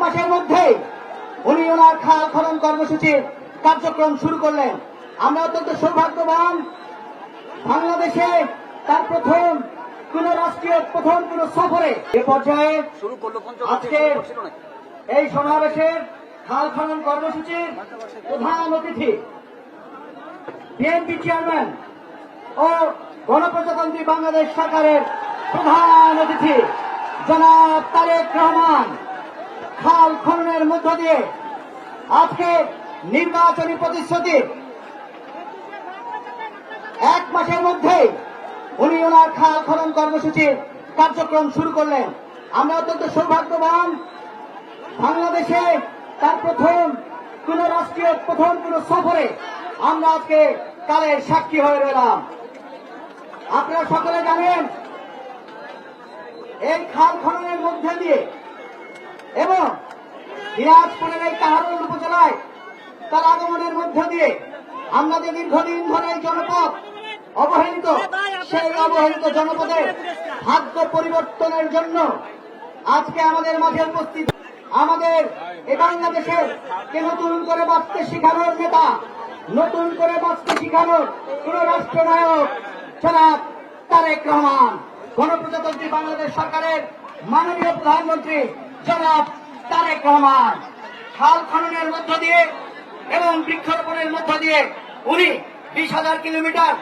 মাসের মধ্যে উনি ওনার খাল খনন কর্মসূচির কার্যক্রম শুরু করলেন। আমরা অত্যন্ত সৌভাগ্যবান, বাংলাদেশে তার প্রথম কোন সফরে এ পর্যায়ে আজকে এই সমাবেশের খাল খনন কর্মসূচির প্রধান অতিথি বিএনপি চেয়ারম্যান ও গণপ্রজাতন্ত্রী বাংলাদেশ সরকারের প্রধান অতিথি জনাব তারেক রহমান খাল খননের মধ্য দিয়ে আজকে নির্বাচনী প্রতিশ্রুতি 1 মাসের মধ্যে উনি ওনার খাল খনন কর্মসূচির কার্যক্রম শুরু করলেন। আমরা অত্যন্ত সৌভাগ্যবান, বাংলাদেশে তার প্রথম কোন সফরে আমরা আজকে কালের সাক্ষী হয়ে রইলাম। আপনারা সকলে জানেন এই খাল খননের মধ্যে দিয়ে এবং দিনাজপুরের এই কাহারোল উপজেলায় তার আগমনের মধ্য দিয়ে আমরা যে দীর্ঘদিন ধরে এই জনপদ অবহেলিত, সেই অবহেলিত জনপদের ভাগ্য পরিবর্তনের জন্য আজকে আমাদের মাঝে উপস্থিত আমাদের এই বাংলাদেশের কে নতুন করে বাঁচতে শিখানোর নেতা, নতুন করে বাঁচতে শিখানোর কোন রাষ্ট্রনায়ক জনাব তারেক রহমান, গণপ্রজাতন্ত্রী বাংলাদেশ সরকারের মাননীয় প্রধানমন্ত্রী জনাব তারেক রহমান। খাল খননের মধ্য দিয়ে এবং বৃক্ষরোপণের মধ্য দিয়ে উনি 20,000 কিলোমিটার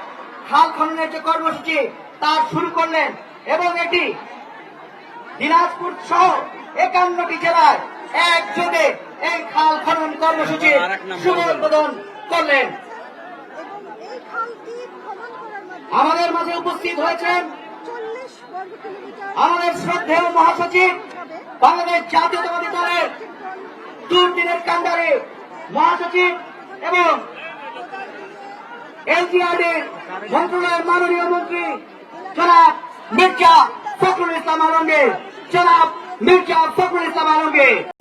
খাল খননের যে কর্মসূচি তার শুরু করলেন এবং এটি দিনাজপুর সহ 51টি জেলায় একযোগে এই খাল খনন কর্মসূচির শুভ উদ্বোধন করলেন। আমাদের মাঝে উপস্থিত হয়েছেন আমাদের শ্রদ্ধেয় মহাসচিব, বাংলাদেশ জাতীয়তাবাদী দলের দুর্দিনের কান্ডারি মহাসচিব এবং এলজিআরডির মন্ত্রণালয়ের মাননীয় মন্ত্রী জনাব মির্জা ফখরুল ইসলাম আলমগীর।